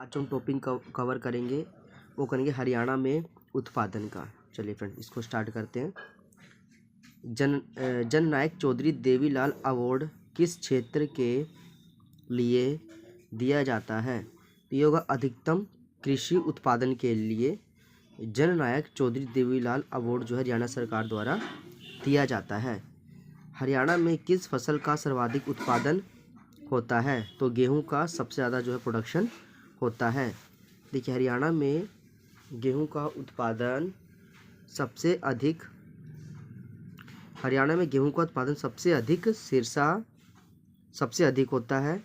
आज हम topic cover करेंगे, वो करेंगे हरियाणा में उत्पादन का। चलिए फ्रेंड, इसको स्टार्ट करते हैं। जननायक चौधरी देवीलाल अवार्ड किस क्षेत्र के लिए दिया जाता है? तो ये होगा अधिकतम कृषि उत्पादन के लिए जननायक चौधरी देवीलाल अवार्ड जो है हरियाणा सरकार द्वारा दिया जाता है। हरियाणा में किस फसल का सर्वाधिक उत्पादन होता है? तो गेहूं का सबसे ज़्यादा जो है प्रोडक्शन होता है। देखिए, हरियाणा में गेहूं का उत्पादन सबसे अधिक सबसे अधिक होता है।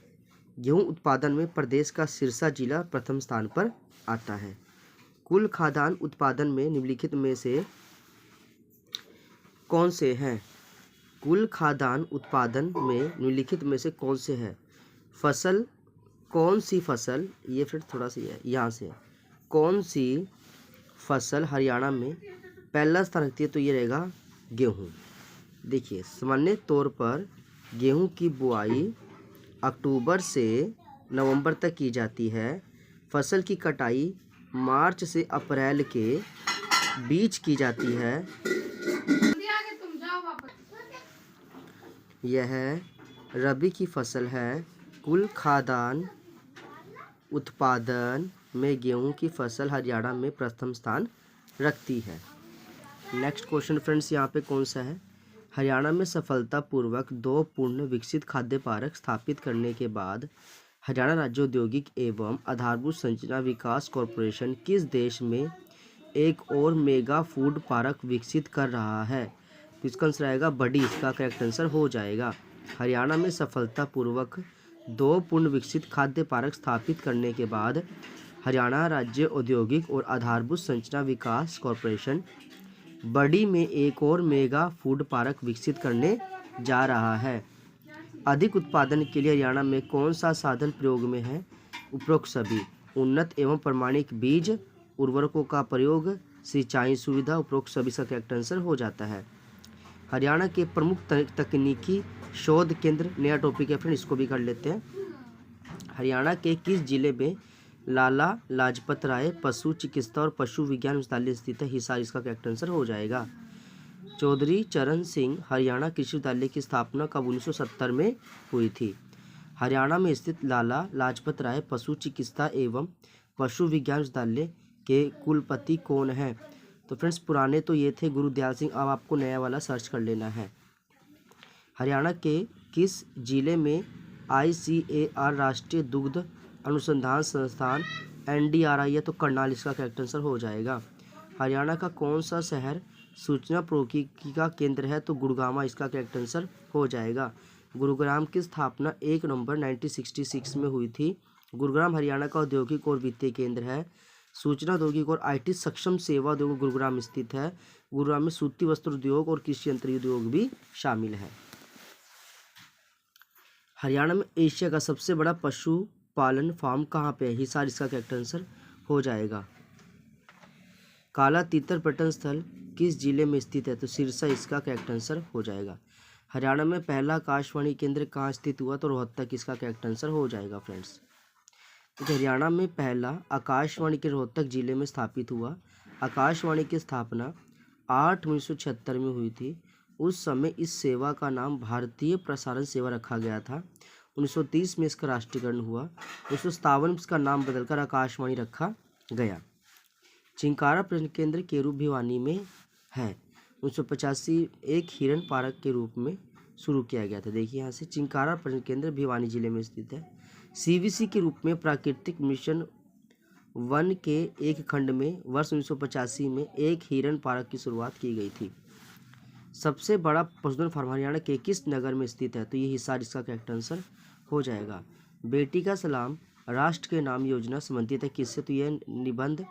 गेहूं उत्पादन में प्रदेश का सिरसा जिला प्रथम स्थान पर आता है। कुल खाद्यान्न उत्पादन में निम्नलिखित में से कौन से हैं? कुल खाद्यान्न उत्पादन में निम्नलिखित में से कौन से है? कौन सी फसल, ये फिर थोड़ा सा है यहाँ से, कौन सी फसल हरियाणा में पहला स्थान रखती है? तो ये रहेगा गेहूँ। देखिए, सामान्य तौर पर गेहूँ की बुआई अक्टूबर से नवंबर तक की जाती है। फसल की कटाई मार्च से अप्रैल के बीच की जाती है। यह रबी की फसल है। कुल खाद्यान्न उत्पादन में गेहूं की फसल हरियाणा में प्रथम स्थान रखती है। नेक्स्ट क्वेश्चन फ्रेंड्स, यहाँ पे कौन सा है? हरियाणा में सफलतापूर्वक 2 पूर्ण विकसित खाद्य पार्क स्थापित करने के बाद हरियाणा राज्य औद्योगिक एवं आधारभूत संरचना विकास कॉरपोरेशन किस देश में एक और मेगा फूड पार्क विकसित कर रहा है? तो इसका आंसर आएगा बड़ी। इसका करेक्ट आंसर हो जाएगा। हरियाणा में सफलतापूर्वक 2 पूर्ण विकसित खाद्य पार्क स्थापित करने के बाद हरियाणा राज्य औद्योगिक और आधारभूत संरचना विकास कॉरपोरेशन बड़ी में एक और मेगा फूड पार्क विकसित करने जा रहा है। अधिक उत्पादन के लिए हरियाणा में कौन सा साधन प्रयोग में है? उपरोक्त सभी। उन्नत एवं प्रमाणिक बीज, उर्वरकों का प्रयोग, सिंचाई सुविधा, उपरोक्त सभी का करेक्ट आंसर हो जाता है। हरियाणा के प्रमुख तकनीकी शोध केंद्र, नया टॉपिक है फ्रेंड, इसको भी कर लेते हैं। हरियाणा के किस जिले में लाला लाजपत राय पशु चिकित्सा और पशु विज्ञान विश्वविद्यालय स्थित है? हिसार इसका करेक्ट आंसर हो जाएगा। चौधरी चरण सिंह हरियाणा कृषि विश्वविद्यालय की स्थापना कब 1970 में हुई थी? हरियाणा में स्थित लाला लाजपत राय पशु चिकित्सा एवं पशु विज्ञान विश्वविद्यालय के कुलपति कौन है? तो फ्रेंड्स, पुराने तो ये थे गुरुदयाल सिंह, अब आपको नया वाला सर्च कर लेना है। हरियाणा के किस जिले में ICAR राष्ट्रीय दुग्ध अनुसंधान संस्थान NDRI है? तो करनाल इसका करेक्ट आंसर हो जाएगा। हरियाणा का कौन सा शहर सूचना प्रौद्योगिकी का केंद्र है? तो गुड़गांव इसका करेक्ट आंसर हो जाएगा। गुरुग्राम की स्थापना 1 नवंबर 1966 में हुई थी। गुरुग्राम हरियाणा का औद्योगिक और वित्तीय केंद्र है। सूचना औद्योगिक और IT सक्षम सेवा उद्योग गुरुग्राम स्थित है। गुरुग्राम में सूती वस्त्र उद्योग और कृषि यंत्र उद्योग भी शामिल है। हरियाणा में एशिया का सबसे बड़ा पशु पालन फार्म कहाँ पे है? हिसार इसका करेक्ट आंसर हो जाएगा। काला तीतर पर्यटन स्थल किस जिले में स्थित है? तो सिरसा इसका करेक्ट आंसर हो जाएगा। हरियाणा में पहला आकाशवाणी केंद्र कहाँ स्थित हुआ? तो रोहतक इसका करेक्ट आंसर हो जाएगा फ्रेंड्स। तो हरियाणा में पहला आकाशवाणी के रोहतक जिले में स्थापित हुआ। आकाशवाणी की स्थापना 8 मई 1976 में हुई थी। उस समय इस सेवा का नाम भारतीय प्रसारण सेवा रखा गया था। 1930 में इसका राष्ट्रीयकरण हुआ। 1957 में इसका नाम बदलकर आकाशवाणी रखा गया। चिंकारा पर्यटन केंद्र केरू भिवानी में है। 1985 एक हिरन पार्क के रूप में शुरू किया गया था। देखिए, यहाँ से चिंकारा पर्यटन केंद्र भिवानी जिले में स्थित है। CVC के रूप में प्राकृतिक मिशन 1 के एक खंड में वर्ष 1985 में एक हिरन पार्क की शुरुआत की गई थी। सबसे बड़ा पशुधन फार्म हरियाणा के किस नगर में स्थित है? तो ये हिसार इसका करेक्ट आंसर हो जाएगा। बेटी का सलाम राष्ट्र के नाम योजना संबंधित है किससे? तो यह निबंध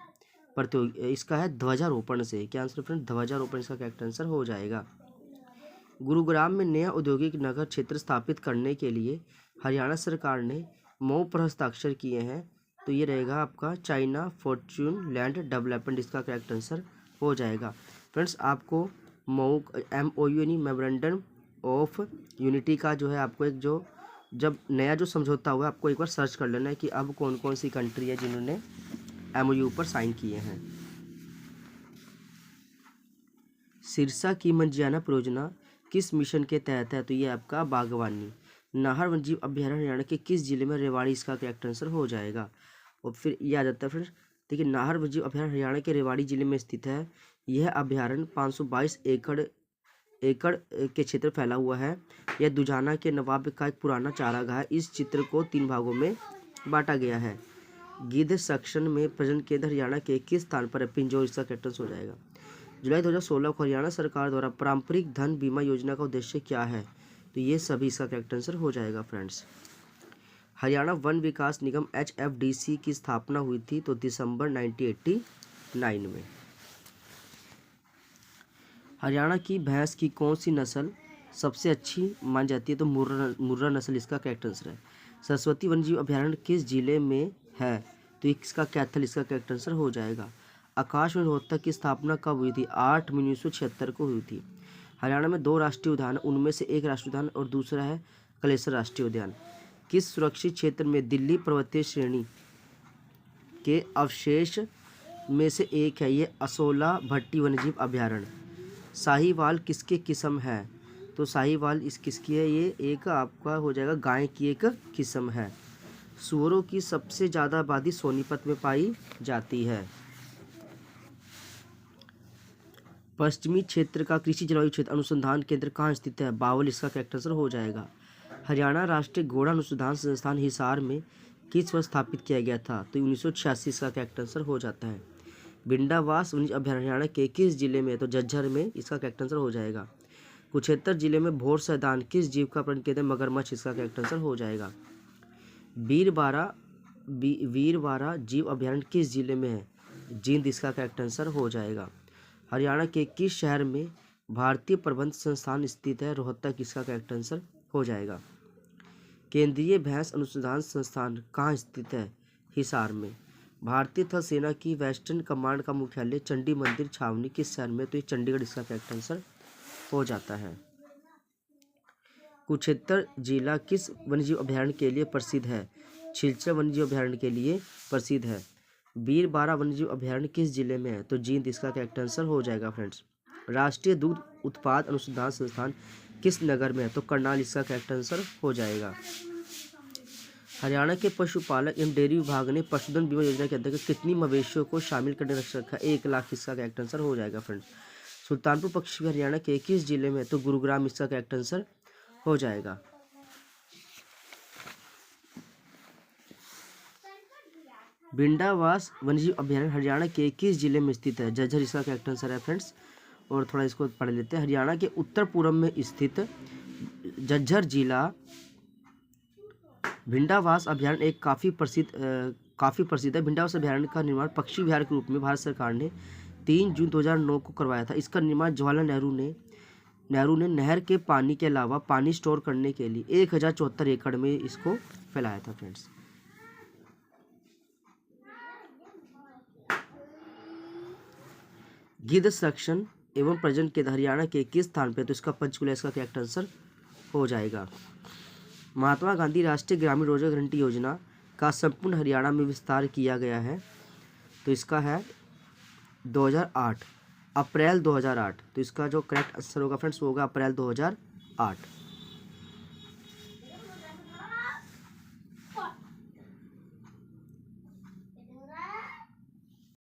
प्रतियोगी इसका है ध्वजारोपण से। क्या आंसर फ्रेंड? ध्वजारोपण इसका करेक्ट आंसर हो जाएगा। गुरुग्राम में नया औद्योगिक नगर क्षेत्र स्थापित करने के लिए हरियाणा सरकार ने मऊ पर हस्ताक्षर किए हैं। तो ये रहेगा आपका चाइना फॉर्च्यून लैंड डेवलपमेंट, इसका करेक्ट आंसर हो जाएगा। फ्रेंड्स, आपको MOU यानी मेमोरेंडम ऑफ यूनिटी का जो है आपको एक जो जब नया जो समझौता हुआ आपको एक बार सर्च कर लेना है कि अब कौन कौन सी कंट्री है जिन्होंने MOU पर साइन किए हैं। सिरसा की मंजियाना परियोजना किस मिशन के तहत है? तो ये आपका बागवानी। नाहर वन्यजीव अभयारण्य हरियाणा के किस जिले में? रेवाड़ी इसका करेक्ट आंसर हो जाएगा। और फिर ये आ जाता है फिर देखिए, नाहर वन्यजीव अभयारण्य हरियाणा के रेवाड़ी जिले में स्थित है। यह अभयारण्य 522 एकड़ के क्षेत्र फैला हुआ है। यह दुजाना के नवाब का एक पुराना चारागाह है। इस चित्र को 3 भागों में बांटा गया है। गिद्ध संरक्षण में प्रजनन केंद्र हरियाणा के किस स्थान पर है? पिंजौर इसका करेक्ट आंसर हो जाएगा। जुलाई 2016 को हरियाणा सरकार द्वारा पारंपरिक धन बीमा योजना का उद्देश्य क्या है? तो ये सभी इसका करेक्ट आंसर हो जाएगा फ्रेंड्स। हरियाणा वन विकास निगम HFDC की स्थापना हुई थी तो दिसंबर 1989 में। हरियाणा की भैंस की कौन सी नस्ल सबसे अच्छी मानी जाती है? तो मुर्रा नस्ल इसका करेक्ट आंसर है। सरस्वती वन्यजीव अभयारण्य किस जिले में है? तो इसका कैथल इसका करेक्ट आंसर हो जाएगा। आकाश में रोहतक की स्थापना कब हुई थी? 8 मई 1976 को हुई थी। हरियाणा में 2 राष्ट्रीय उद्यान, उनमें से एक राष्ट्रीय उद्यान और दूसरा है कलेसर राष्ट्रीय उद्यान। किस सुरक्षित क्षेत्र में दिल्ली पर्वतीय श्रेणी के अवशेष में से एक है? ये असोला भट्टी वन्यजीव अभयारण्य। साहीवाल किसके किस्म है? तो साहीवाल किसकी है? ये एक आपका हो जाएगा गाय की एक किस्म है। सूअरों की सबसे ज़्यादा आबादी सोनीपत में पाई जाती है। पश्चिमी क्षेत्र का कृषि जलवायु क्षेत्र अनुसंधान केंद्र कहाँ स्थित है? बावल इसका करेक्ट आंसर हो जाएगा। हरियाणा राष्ट्रीय घोड़ा अनुसंधान संस्थान हिसार में किस वर्ष स्थापित किया गया था? तो 1986 इसका करेक्ट आंसर हो जाता है। भिंडावास वन्यजीव अभयारण्य हरियाणा के किस जिले में? तो झज्जर में इसका करेक्ट आंसर हो जाएगा। कुरुक्षेत्र जिले में भोर सैदान किस जीव का प्रजनन केंद्र? मगरमच्छ इसका करेक्ट आंसर हो जाएगा। वीरवारा जीव अभयारण्य किस जिले में है? जींद इसका करेक्ट आंसर हो जाएगा। हरियाणा के किस शहर में भारतीय प्रबंध संस्थान स्थित है? रोहतक इसका करेक्ट आंसर हो जाएगा। केंद्रीय भैंस अनुसंधान संस्थान कहाँ स्थित है? हिसार में। भारतीय थल सेना की वेस्टर्न कमांड का मुख्यालय चंडी मंदिर छावनी किस शहर में? तो ये चंडीगढ़ इसका करेक्ट आंसर हो जाता है। कुरुक्षेत्र जिला किस वन्यजीव अभयारण्य के लिए प्रसिद्ध है? छिलचर वन्यजीव अभयारण्य के लिए प्रसिद्ध है। वीरबारा वन्यजीव अभयारण्य किस जिले में है? तो जींद इसका करेक्ट आंसर हो जाएगा फ्रेंड्स। राष्ट्रीय दूध उत्पाद अनुसंधान संस्थान किस नगर में है? तो करनाल इसका करेक्ट आंसर हो जाएगा। हरियाणा के पशुपालक एवं डेयरी विभाग ने पशुधन बीमा योजना के अंतर्गत कितनी मवेशियों को शामिल करने लक्ष्य रखा? 1 लाख इसका करेक्ट आंसर हो जाएगा फ्रेंड्स। सुल्तानपुर पक्षी हरियाणा के किस जिले में है? तो गुरुग्राम इसका करेक्ट आंसर हो जाएगा। भिंडावास वन्यजीव अभयारण्य हरियाणा के किस जिले में स्थित है? झज्जर इसका करेक्ट आंसर है फ्रेंड्स। और थोड़ा इसको पढ़ लेते हैं। हरियाणा के उत्तर पूर्व में स्थित झज्जर जिला भिंडावास अभयारण्य एक काफ़ी प्रसिद्ध है। भिंडावास अभयारण्य का निर्माण पक्षी विहार के रूप में भारत सरकार ने 3 जून 2009 को करवाया था। इसका निर्माण जवाहरलाल नेहरू ने नहर के पानी के अलावा पानी स्टोर करने के लिए 1074 एकड़ में इसको फैलाया था फ्रेंड्स। गिद्ध संरक्षण एवं प्रजनन केंद्र हरियाणा के किस स्थान पे? तो इसका पंचकुला इसका करेक्ट आंसर हो जाएगा। महात्मा गांधी राष्ट्रीय ग्रामीण रोजगार गारंटी योजना का संपूर्ण हरियाणा में विस्तार किया गया है तो इसका है 2008 अप्रैल 2008। तो इसका जो करेक्ट आंसर होगा फ्रेंड्स वो होगा अप्रैल 2008।